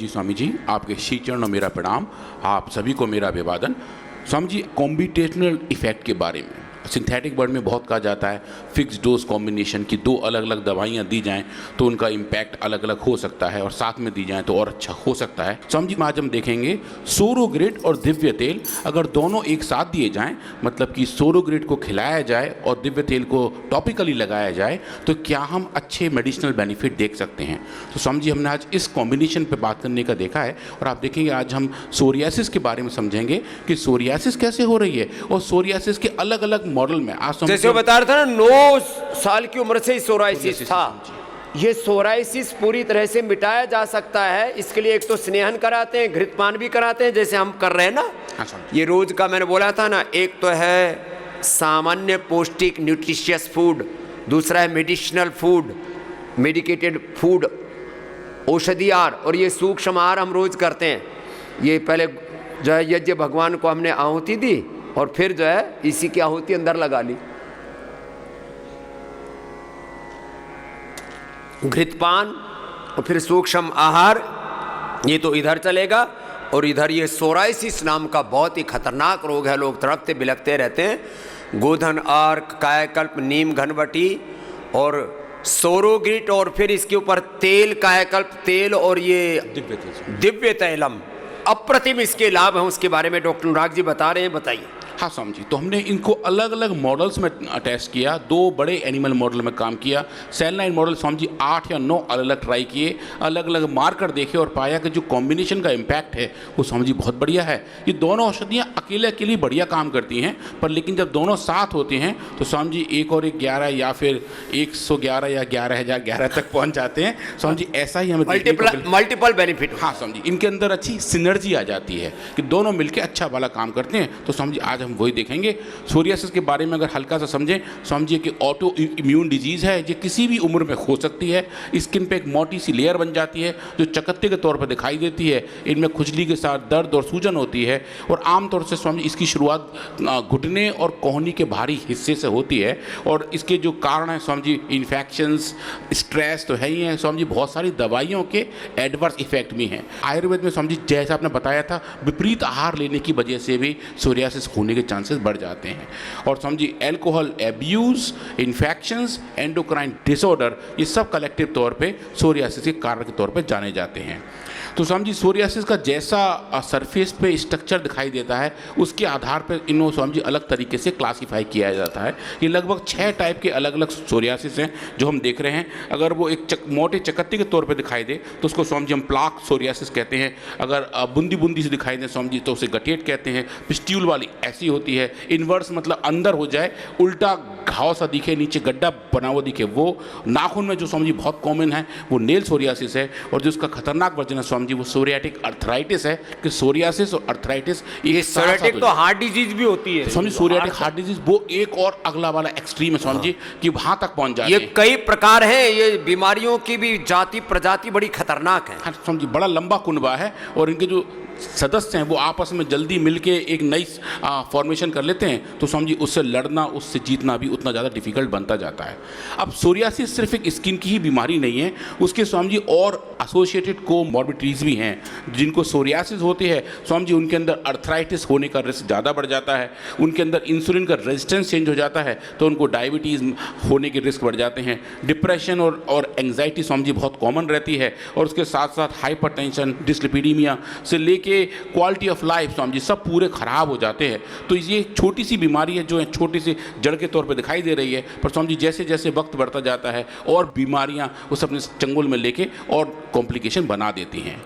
स्वामी जी, आपके श्री चरणों मेरा प्रणाम, आप सभी को मेरा अभिवादन। स्वामी जी, कॉम्बिटेशनल इफेक्ट के बारे में सिंथेटिक वर्ड में बहुत कहा जाता है, फिक्स डोज कॉम्बिनेशन की दो अलग अलग दवाइयाँ दी जाएं तो उनका इम्पैक्ट अलग अलग हो सकता है और साथ में दी जाएं तो और अच्छा हो सकता है। स्वामी जी, आज हम देखेंगे सोरोग्रिड और दिव्य तेल अगर दोनों एक साथ दिए जाएं, मतलब कि सोरोग्रिड को खिलाया जाए और दिव्य तेल को टॉपिकली लगाया जाए तो क्या हम अच्छे मेडिसिनल बेनिफिट देख सकते हैं। तो स्वामी जी, हमने आज इस कॉम्बिनेशन पर बात करने का देखा है और आप देखेंगे आज हम सोरियासिस के बारे में समझेंगे कि सोरियासिस कैसे हो रही है और सोरियासिस के अलग अलग मॉडल में आज जैसे वो बता रहा था ना, 9 साल की उम्र से ही सोराइसिस था। ये सोराइसिस पूरी तरह से मिटाया जा सकता है। इसके लिए एक तो स्नेहन कराते हैं, घृतपान भी कराते हैं, जैसे हम कर रहे हैं ना। ये रोज का मैंने बोला था ना, एक तो है सामान्य पौष्टिक न्यूट्रिशियस फूड, दूसरा है मेडिसिनल फूड, मेडिकेटेड फूड, औषधि आहार, और ये सूक्ष्म आहार हम रोज करते हैं। ये पहले जो है यज्ञ भगवान को हमने आहुति दी और फिर जो है इसी की आहुति अंदर लगा ली। घृतपान और फिर सूक्ष्म आहार, ये तो इधर चलेगा। और इधर ये सोराइसिस नाम का बहुत ही खतरनाक रोग है, लोग तड़पते बिलखते रहते हैं। गोधन अर्क, कायाकल्प, नीम घनवटी और सोरोग्रिड, और फिर इसके ऊपर तेल, कायाकल्प तेल और ये दिव्य तैलम, अप्रतिम इसके लाभ हैं। उसके बारे में डॉक्टर अनुराग जी बता रहे हैं, बताइए। हाँ स्वामी जी, तो हमने इनको अलग अलग मॉडल्स में टेस्ट किया, 2 बड़े एनिमल मॉडल में काम किया। Cell line model Swami ji 8 या 9 अलग अलग ट्राई किए, अलग अलग मार्कर देखे और पाया कि जो कॉम्बिनेशन का इम्पैक्ट है वो स्वामी जी बहुत बढ़िया है। ये दोनों औषधियाँ अकेले अकेले बढ़िया काम करती हैं, पर लेकिन जब दोनों साथ होते हैं तो स्वामी जी 1 और 1 11 या फिर 111 या 11,011 तक पहुँच जाते हैं। स्वामी जी ऐसा ही हमें मल्टीपल बेनिफिट। हाँ स्वामी जी, इनके अंदर अच्छी सिनर्जी आ जाती है कि दोनों मिलकर अच्छा वाला काम करते हैं। तो स्वामी जी आज वही देखेंगे। सोरियासिस के बारे में अगर हल्का सा समझें, समझिए कि ऑटो इम्यून डिजीज़ है, ये किसी भी उम्र में हो सकती है। स्किन पे एक मोटी सी लेयर बन जाती है जो चकत्ते के तौर पर दिखाई देती है। इनमें खुजली के साथ दर्द और सूजन होती है और आमतौर से स्वामी इसकी शुरुआत घुटने और कोहनी के बाहरी हिस्से से होती है। और इसके जो कारण है स्वामी जी, इन्फेक्शंस, स्ट्रेस तो है ही है स्वामी जी, बहुत सारी दवाइयों के एडवर्स इफेक्ट भी हैं। आयुर्वेद में स्वामी जी जैसा आपने बताया था, विपरीत आहार लेने की वजह से भी सोरियासिस होने के चांसेस बढ़ जाते हैं। और समझिए alcohol abuse, infections, endocrine disorder, ये सब कलेक्टिव तौर पे सोरियासिस के कारण के तौर पे जाने जाते हैं। तो समझिए सोरियासिस का जैसा सरफेस पे स्ट्रक्चर दिखाई देता है उसके आधार पर इनको समझिए अलग तरीके से क्लासीफाई किया जाता है। ये लगभग 6 टाइप के अलग अलग सोरियासिस हैं जो हम देख रहे हैं। अगर वो एक मोटे चकत्ते के तौर पे दिखाई दे तो उसको समझिए हम प्लाक सोरियासिस कहते हैं। अगर बूंदी बूंदी से दिखाई दे समझिए तो उसे गठेट कहते हैं। पिस्ट्यूल वाली ऐसी होती है। इन्वर्स मतलब अंदर हो जाए, उल्टा घाव सा दिखे, नीचे गड्ढा बना हुआ दिखे, वो। नाखून में जो समझिए बहुत कॉमन है वो नेल सोरियासिस है। और जो उसका खतरनाक वर्जन है स्वामी जी वो सोरियाटिक अर्थराइटिस है कि सोरियासिस और अर्थराइटिस ये सोरियाटिक तो हार्ट डिजीज भी होती है। स्वामी सोरियाटिक हार्ट डिजीज वो एक और अगला वाला एक्सट्रीम है स्वामी जी कि वहां तक पहुंच जाते हैं। ये कई प्रकार हैं, ये बीमारियों की भी जाति प्रजाति बड़ी खतरनाक है। हाँ स्वामी जी, बड़ा लंबा कुनबा है और इनके जो सदस्य हैं वो आपस में जल्दी मिलके एक नई फॉर्मेशन कर लेते हैं। तो समझिए उससे लड़ना, उससे जीतना भी उतना ज़्यादा डिफिकल्ट बनता जाता है। अब सोरियासिस सिर्फ एक स्किन की ही बीमारी नहीं है, उसके स्वामी जी और एसोसिएटेड कोमॉर्बिडिटीज़ भी हैं। जिनको सोरियासिस होती है स्वामी जी उनके अंदर अर्थराइटिस होने का रिस्क ज़्यादा बढ़ जाता है, उनके अंदर इंसुलिन का रेजिस्टेंस चेंज हो जाता है तो उनको डायबिटीज़ होने के रिस्क बढ़ जाते हैं। डिप्रेशन और एंग्जाइटी स्वामी जी बहुत कॉमन रहती है और उसके साथ साथ हाइपरटेंशन, डिस्लिपिडीमिया से लेके quality of life Swami ji सब पूरे खराब हो जाते हैं। तो ये छोटी सी बीमारी है जो छोटी सी जड़ के तौर पे दिखाई दे रही है, पर स्वामी जी जैसे जैसे वक्त बढ़ता जाता है और बीमारियां उस अपने चंगुल में लेके और कॉम्प्लिकेशन बना देती हैं।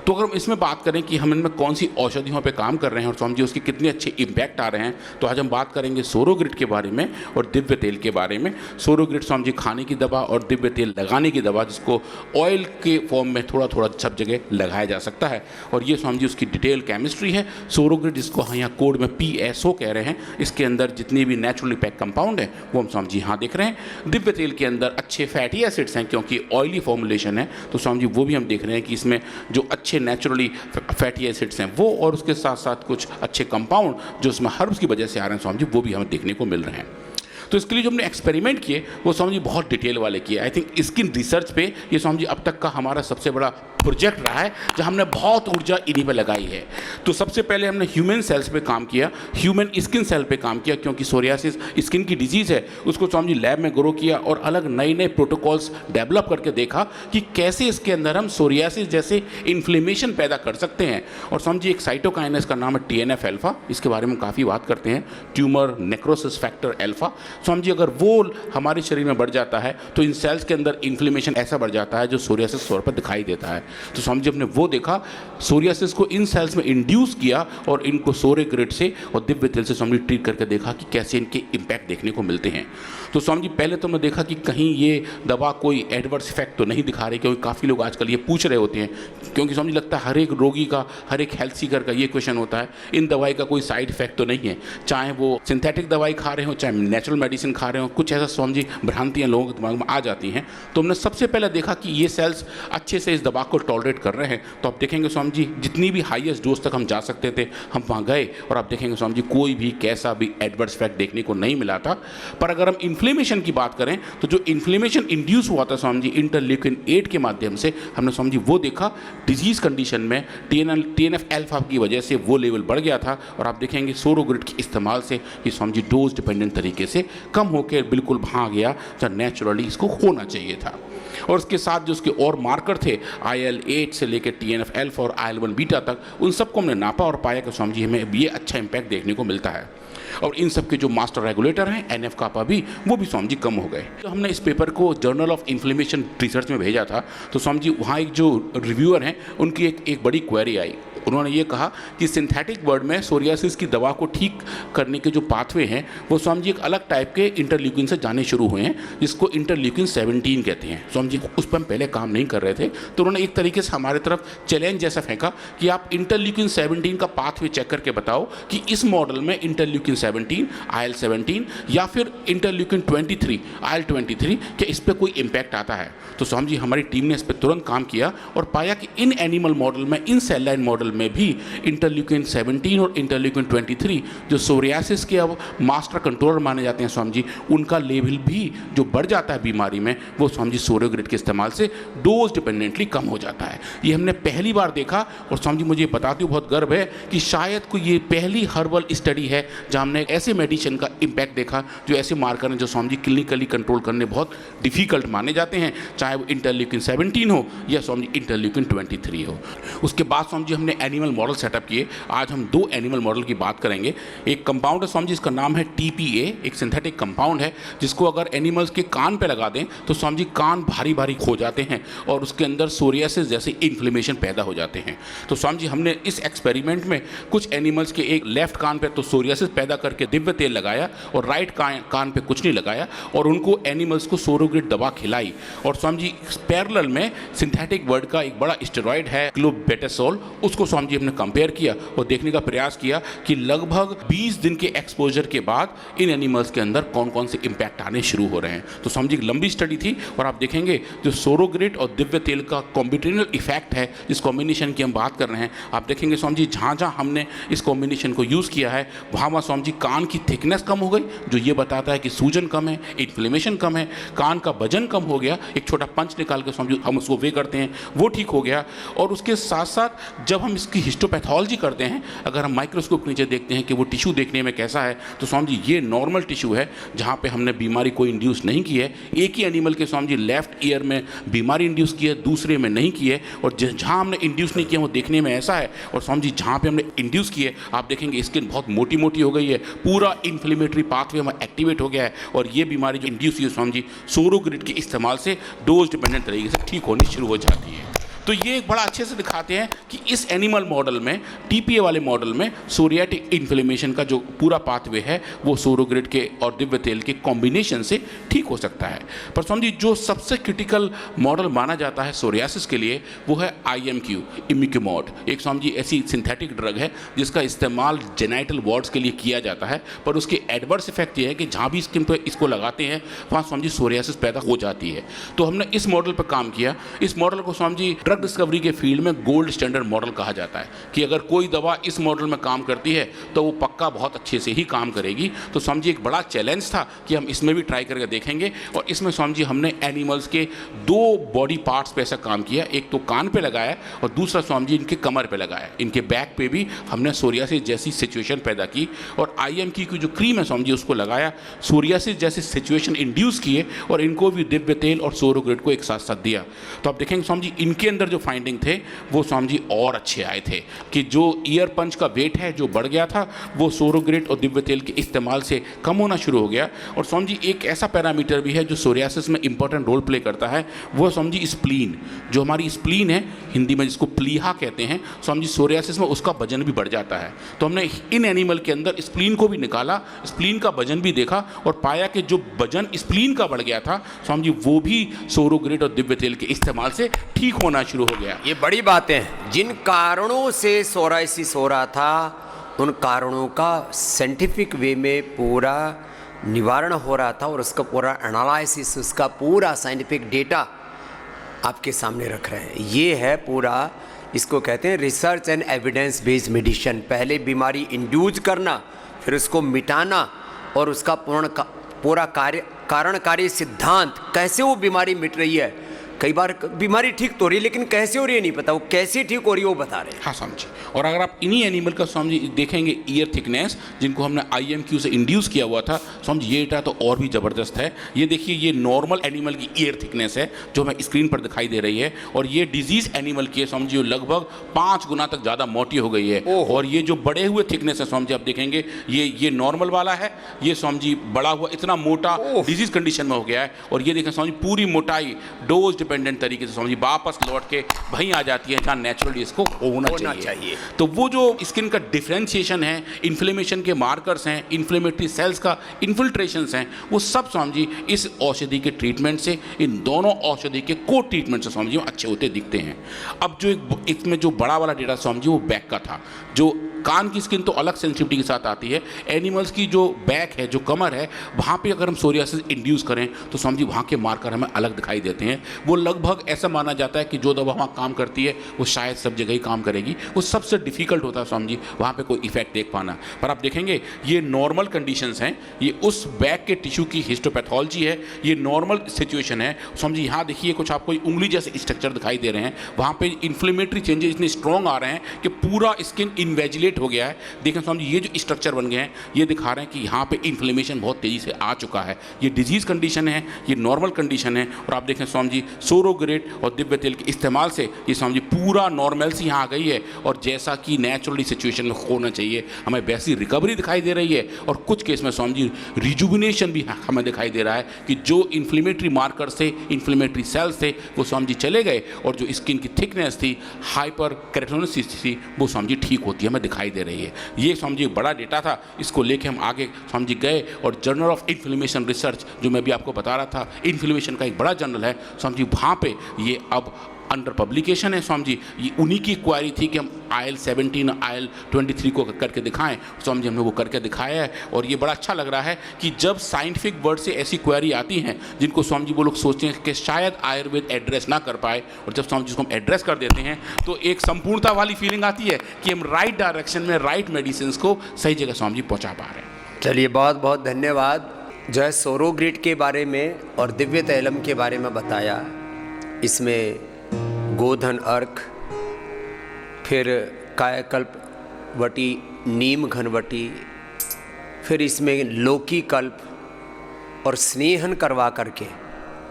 तो अगर हम इसमें बात करें कि हम इनमें कौन सी औषधियों पे काम कर रहे हैं और स्वामी जी उसके कितने अच्छे इम्पैक्ट आ रहे हैं, तो आज हम बात करेंगे सोरोग्रिड के बारे में और दिव्य तेल के बारे में। सोरोग्रिड स्वामी जी खाने की दवा और दिव्य तेल लगाने की दवा, जिसको ऑयल के फॉर्म में थोड़ा थोड़ा सब जगह लगाया जा सकता है। और ये स्वामी जी उसकी डिटेल केमिस्ट्री है। सोरोग्रिड जिसको हम यहाँ कोड में PSO कह रहे हैं, इसके अंदर जितने भी नेचुरली पैक कंपाउंड है वो हम स्वामी जी यहाँ देख रहे हैं। दिव्य तेल के अंदर अच्छे फैटी एसिड्स हैं क्योंकि ऑयली फॉर्मुलेशन है, तो स्वामी जी वो भी हम देख रहे हैं कि इसमें जो अच्छे नेचुरली फैटी एसिड्स हैं वो, और उसके साथ साथ कुछ अच्छे कंपाउंड जो उसमें हर्ब्स की वजह से आ रहे हैं स्वामी जी, वो भी हमें देखने को मिल रहे हैं। तो इसके लिए जो हमने एक्सपेरिमेंट किए वो स्वामी जी बहुत डिटेल वाले किए। आई थिंक स्किन रिसर्च पे ये स्वामी जी अब तक का हमारा सबसे बड़ा प्रोजेक्ट रहा है जहाँ हमने बहुत ऊर्जा इन्हीं पर लगाई है। तो सबसे पहले हमने ह्यूमन सेल्स पे काम किया, ह्यूमन स्किन सेल पे काम किया, क्योंकि सोरियासिस स्किन की डिजीज़ है। उसको स्वामी जी लैब में ग्रो किया और अलग नए नए प्रोटोकॉल्स डेवलप करके देखा कि कैसे इसके अंदर हम सोरियासिस जैसे इन्फ्लेमेशन पैदा कर सकते हैं। और स्वामी जी एक साइटोकाइन है, इसका नाम है TNF अल्फा, इसके बारे में काफ़ी बात करते हैं, tumour necrosis factor alpha. Swami ji अगर वो हमारे शरीर में बढ़ जाता है तो इन सेल्स के अंदर इन्फ्लेमेशन ऐसा बढ़ जाता है जो सोरियासिस तौर पर दिखाई देता है। तो स्वामी जी हमने वो देखा, सोरियासिस को इन सेल्स में इंड्यूस किया और इनको सोरे ग्रिड से और दिव्य तेल से स्वामी जी ट्रीट करके देखा कि कैसे इनके इम्पैक्ट देखने को मिलते हैं। तो स्वामी जी पहले तो हमने देखा कि कहीं ये दवा कोई एडवर्स इफेक्ट तो नहीं दिखा रही, क्योंकि काफ़ी लोग आजकल ये पूछ रहे होते हैं, क्योंकि स्वामी जी लगता है हर एक रोगी का, हर एक हेल्थ सीकर का ये क्वेश्चन होता है इन दवाई का कोई साइड इफेक्ट तो नहीं है, चाहे वो सिंथेटिक दवाई खा रहे हो चाहे नेचुरल मेडिसिन खा रहे हो। कुछ ऐसा स्वामी जी भ्रांतियाँ लोगों के दिमाग में आ जाती हैं। तो हमने सबसे पहले देखा कि ये सेल्स अच्छे से इस दवा को टॉलरेट कर रहे हैं। तो आप देखेंगे स्वामी जी जितनी भी हाईएस्ट डोज तक हम जा सकते थे हम वहाँ गए और आप देखेंगे स्वामी जी कोई भी कैसा भी एडवर्स इफेक्ट देखने को नहीं मिला था। पर अगर हम इन्फ्लेमेशन की बात करें तो जो इन्फ्लेमेशन इंड्यूस हुआ था स्वामी जी इंटरल्यूकिन 8 के माध्यम से, हमने स्वामी जी वो देखा डिजीज कंडीशन में TNF अल्फा की वजह से वो लेवल बढ़ गया था। और आप देखेंगे सोरोग्रिड के इस्तेमाल से ये स्वामी जी डोज डिपेंडेंट तरीके से कम होकर बिल्कुल भाग गया जहाँ नेचुरली इसको होना चाहिए था। और उसके साथ जो उसके और मार्कर थे IL-8 से लेकर TNF अल्फा और IL-1 बीटा तक, उन सबको हमने नापा और पाया कि स्वामी जी हमें ये अच्छा इम्पैक्ट देखने को मिलता है। और इन सब के जो मास्टर रेगुलेटर हैं NF कापा भी, वो भी स्वामी जी कम हो गए। तो हमने इस पेपर को जर्नल ऑफ इन्फ्लेमेशन रिसर्च में भेजा था। तो स्वामी जी वहाँ एक जो रिव्यूअर हैं उनकी एक बड़ी क्वेरी आई। उन्होंने ये कहा कि सिंथेटिक वर्ड में सोरियासिस की दवा को ठीक करने के जो पाथवे हैं वो स्वामी जी एक अलग टाइप के इंटरल्यूकिन से जाने शुरू हुए हैं, जिसको इंटरल्यूकिन 17 कहते हैं। स्वामी जी उस पर हम पहले काम नहीं कर रहे थे, तो उन्होंने एक तरीके से हमारे तरफ चैलेंज जैसा फेंका कि आप इंटरल्यूकिन 17 का पाथवे चेक करके बताओ कि इस मॉडल में इंटरल्यूकिन 17, IL-17 या फिर इंटरल्यूकिन 23, IL-23 क्या इस पर कोई इम्पैक्ट आता है। तो स्वामी जी हमारी टीम ने इस पर तुरंत काम किया और पाया कि इन एनिमल मॉडल में, इन सेल लाइन मॉडल में भी इंटरल्यूकिन 17 और इंटरल्यूकिन 23 जो सोरियासिस के अब मास्टर कंट्रोलर माने जाते हैं स्वामी जी, उनका लेवल भी जो बढ़ जाता है बीमारी में वो स्वामी जी सोरोग्रिड के इस्तेमाल से डोज डिपेंडेंटली कम हो जाता है। ये हमने पहली बार देखा और स्वामी जी मुझे बताते हुए बहुत गर्व है कि शायद कोई ये पहली हर्बल स्टडी है जहाँ हमने एक ऐसे मेडिसिन का इम्पैक्ट देखा जो ऐसे मार्कर हैं जो स्वामी जी क्लिनिकली कंट्रोल करने बहुत डिफिकल्ट माने जाते हैं, चाहे वो इंटरल्यूकिन 17 हो या स्वामी जी इंटरल्यूकिन 23 हो। उसके बाद स्वामी जी हमने एनिमल मॉडल सेटअप किए। आज हम 2 एनिमल मॉडल की बात करेंगे। एक कंपाउंड है स्वामी जी, इसका नाम है TPA, एक सिंथेटिक कंपाउंड है जिसको अगर एनिमल्स के कान पे लगा दें तो स्वामी जी कान भारी भारी हो जाते हैं और उसके अंदर सोरियासिस जैसे इन्फ्लेमेशन पैदा हो जाते हैं। तो स्वामी जी हमने इस एक्सपेरिमेंट में कुछ एनिमल्स के एक लेफ्ट कान पे तो सोरियासिस पैदा करके दिव्य तेल लगाया और राइट कान पे कुछ नहीं लगाया और उनको एनिमल्स को सोरोग्रिड दवा खिलाई। और स्वामी जी पैरेलल में सिंथेटिक वर्ड का एक बड़ा स्टेरॉइड है क्लोबेटासोल, उसको स्वामी जी हमने कंपेयर किया और देखने का प्रयास किया कि लगभग 20 दिन के एक्सपोजर के बाद इन एनिमल्स के अंदर कौन कौन से इम्पैक्ट आने शुरू हो रहे हैं। तो स्वामी जी एक लंबी स्टडी थी और आप देखेंगे जो सोरोग्रिड और दिव्य तेल का कॉम्बिनेशनल इफेक्ट है, जिस कॉम्बिनेशन की हम बात कर रहे हैं, आप देखेंगे स्वामी जी जहाँ जहाँ हमने इस कॉम्बिनेशन को यूज़ किया है वहाँ स्वामी जी कान की थिकनेस कम हो गई, जो ये बताता है कि सूजन कम है, इन्फ्लेमेशन कम है, कान का वजन कम हो गया। एक छोटा पंच निकाल के स्वामी जी हम उसको वे करते हैं वो ठीक हो गया। और उसके साथ साथ जब हम इसकी हिस्टोपैथोलॉजी करते हैं, अगर हम माइक्रोस्कोप नीचे देखते हैं कि वो टिश्यू देखने में कैसा है, तो स्वामी जी ये नॉर्मल टिश्यू है जहाँ पे हमने बीमारी कोई इंड्यूस नहीं की है। एक ही एनिमल के स्वामी जी लेफ्ट ईयर में बीमारी इंड्यूस की है, दूसरे में नहीं की है। और जहाँ हमने इंड्यूस नहीं किया वो देखने में ऐसा है। और स्वामी जी जहाँ पे हमने इंड्यूस की है आप देखेंगे स्किन बहुत मोटी मोटी हो गई है, पूरा इन्फ्लेमेटरी पाथवे हमारा एक्टिवेट हो गया है और ये बीमारी जो इंड्यूस हुई है स्वामी जी सोरोग्रिड के इस्तेमाल से डोज डिपेंडेंट तरीके से ठीक होनी शुरू हो जाती है। तो ये एक बड़ा अच्छे से दिखाते हैं कि इस एनिमल मॉडल में, TPA वाले मॉडल में सोरियाटिक इन्फ्लेमेशन का जो पूरा पाथवे है वो सोरोग्रिड के और दिव्य तेल के कॉम्बिनेशन से ठीक हो सकता है। पर स्वामी जी जो सबसे क्रिटिकल मॉडल माना जाता है सोरियासिस के लिए वो है IMQ, इमिक्यूमोड। एक स्वामी जी ऐसी सिंथेटिक ड्रग है जिसका इस्तेमाल जेनाइटल वार्ड्स के लिए किया जाता है, पर उसके एडवर्स इफेक्ट ये है कि जहाँ भी स्किन पर इसको लगाते हैं वहाँ स्वामी जी सोरियासिस पैदा हो जाती है। तो हमने इस मॉडल पर काम किया। इस मॉडल को स्वामी जी ड्रग डिस्कवरी के फील्ड में गोल्ड स्टैंडर्ड मॉडल कहा जाता है कि अगर कोई दवा इस मॉडल में काम करती है तो वो पक्का बहुत अच्छे से ही काम करेगी। तो समझिए एक बड़ा चैलेंज था कि हम इसमें भी ट्राई करके देखेंगे, और इसमें समझिए हमने एनिमल्स के 2 बॉडी पार्ट्स पे ऐसा काम किया, एक तो कान पे लगाया और दूसरा समझिए इनके कमर पे लगाया, इनके बैक पे भी हमने सोरियासिस जैसी सिचुएशन पैदा की, और IMQ की जो क्रीम है समझिए उसको लगाया, सोरियासिस जैसी सिचुएशन इंड्यूस किए और इनको भी दिव्य तेल और सोरोग्रेट को एक साथ साथ दिया। तो आप देखेंगे समझिए इनके अंदर जो फाइंडिंग थे वो समझिए और अच्छे आए थे कि जो ईयर पंच का वेट है जो बढ़ गया था वो सोरोग्रेट और दिव्य तेल के इस्तेमाल से कम होना शुरू हो गया। और समझिए एक ऐसा पैरामीटर भी है जो सोरियासिस में इंपॉर्टेंट रोल प्ले करता है, वो समझिए स्प्लीन, जो हमारी स्प्लीन है हिंदी में जिसको प्लीहा कहते हैं, समझिए सोरियासिस में उसका वजन भी बढ़ जाता है। तो हमने इन एनिमल के अंदर स्प्लीन को भी निकाला, स्प्लीन का वजन भी देखा और पाया कि जो वजन स्प्लीन का बढ़ गया था समझिए वो भी सोरोग्रेट और दिव्य तेल के इस्तेमाल से ठीक होना शुरू हो गया। ये बड़ी बातें हैं। जिन कारणों से सोराइसिस हो रहा था उन कारणों का साइंटिफिक वे में पूरा निवारण हो रहा था और उसका पूरा एनालिसिस, उसका पूरा साइंटिफिक डेटा आपके सामने रख रहे हैं। ये है पूरा, इसको कहते हैं research and evidence based medicine. पहले बीमारी इंड्यूस करना, फिर उसको मिटाना और उसका पूरा कारणकारी सिद्धांत, कैसे वो बीमारी मिट रही है। कई बार बीमारी ठीक तो हो रही है लेकिन कैसे हो रही है नहीं पता, वो कैसे ठीक हो रही है वो बता रहे हैं। हाँ समझिए। और अगर आप इन्हीं एनिमल का समझिए देखेंगे ईयर थिकनेस जिनको हमने IMQ से इंड्यूस किया हुआ था, समझिए ये डेटा तो और भी ज़बरदस्त है। ये देखिए ये नॉर्मल एनिमल की ईयर थिकनेस है जो हमें स्क्रीन पर दिखाई दे रही है, और ये डिजीज एनिमल की है समझिए लगभग 5 गुना तक ज़्यादा मोटी हो गई है। और ये जो बड़े हुए थिकनेस है समझिए आप देखेंगे ये नॉर्मल वाला है, ये समझिए बड़ा हुआ इतना मोटा डिजीज कंडीशन में हो गया है। और ये देखें समझिए पूरी मोटाई डोज डिपेंडेंट तरीके से समझिए वापस लौट के वहीं आ जाती है जहाँ नेचुरली इसको होना चाहिए। तो वो जो स्किन का डिफरेंशिएशन है, इन्फ्लेमेशन के मार्कर्स हैं, इन्फ्लेमेटरी सेल्स का इन्फिल्ट्रेशंस हैं, वो सब समझिए इस औषधि के ट्रीटमेंट से, इन दोनों औषधि के को ट्रीटमेंट से समझिए अच्छे होते दिखते हैं। अब जो इसमें जो बड़ा वाला डेटा समझिए वो बैक का था, जो कान की स्किन तो अलग सेंसिटिविटी के साथ आती है, एनिमल्स की जो बैक है जो कमर है वहाँ पे अगर हम सोरियासिस इंड्यूस करें तो समझिए वहाँ के मार्कर हमें अलग दिखाई देते हैं। वो लगभग ऐसा माना जाता है कि जो दवा वहाँ काम करती है वो शायद सब जगह ही काम करेगी, वो सबसे डिफिकल्ट होता है समझिए वहाँ पे कोई इफेक्ट देख पाना। पर आप देखेंगे ये नॉर्मल कंडीशंस हैं, ये उस बैक के टिश्यू की हिस्टोपैथोलॉजी है, ये नॉर्मल सिचुएशन है। समझिए यहाँ देखिए कुछ आपको उंगली जैसे स्ट्रक्चर दिखाई दे रहे हैं, वहाँ पे इन्फ्लेमेटरी चेंजेस इतने स्ट्रॉन्ग आ रहे हैं कि पूरा स्किन इन्वेजिलेट हो गया है। देखें समझिए ये जो स्ट्रक्चर बन गए हैं ये दिखा रहे हैं कि यहाँ पे इन्फ्लेमेशन बहुत तेज़ी से आ चुका है। ये डिजीज कंडीशन है, ये नॉर्मल कंडीशन है। और आप देखें समझिए सोरोग्रेट और दिव्य तेल के इस्तेमाल से ये समझिए पूरा नॉर्मलसी यहाँ आ गई है, और जैसा कि नेचुरली सिचुएशन में होना चाहिए हमें वैसी रिकवरी दिखाई दे रही है। और कुछ केस में समझिए रिजुविनेशन भी हमें दिखाई दे रहा है कि जो इन्फ्लेमेटरी मार्कर थे, इन्फ्लेमेटरी सेल्स थे, वो समझिए चले गए, और जो स्किन की थिकनेस थी, हाइपर केराटोनिसिस थी, वो समझिए ठीक होती है हमें दिखाई दे रही है। ये समझिए बड़ा डेटा था, इसको लेके हम आगे समझिए गए और जर्नल ऑफ इन्फ्लेमेशन रिसर्च जो मैं भी आपको बता रहा था, इन्फ्लेमेशन का एक बड़ा जर्नल है समझिए, वहाँ पे ये अब अंडर पब्लिकेशन है। समझिए ये उन्हीं की क्वारी थी कि हम IL-17 IL-23 को करके दिखाएं, समझिए हमने वो करके दिखाया है। और ये बड़ा अच्छा लग रहा है कि जब साइंटिफिक वर्ड से ऐसी क्वारी आती हैं जिनको समझिए वो लोग सोचते हैं कि शायद आयुर्वेद एड्रेस ना कर पाए, और जब समझिए जिसको हम एड्रेस कर देते हैं तो एक संपूर्णता वाली फीलिंग आती है कि हम राइट डायरेक्शन में राइट मेडिसिन को सही जगह समझिए पहुँचा पा रहे हैं। चलिए बहुत बहुत धन्यवाद। जो है सोरोग्रेट के बारे में और दिव्य तैलम के बारे में बताया, इसमें गोधन अर्क, फिर कायाकल्प वटी, नीम घनवटी, फिर इसमें लौकी कल्प और स्नेहन करवा करके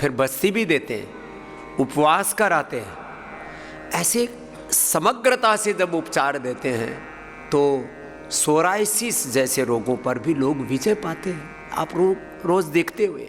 फिर बस्ती भी देते हैं, उपवास कराते हैं। ऐसे समग्रता से जब उपचार देते हैं तो सोराइसिस जैसे रोगों पर भी लोग विजय पाते हैं। आप रोज़ देखते हुए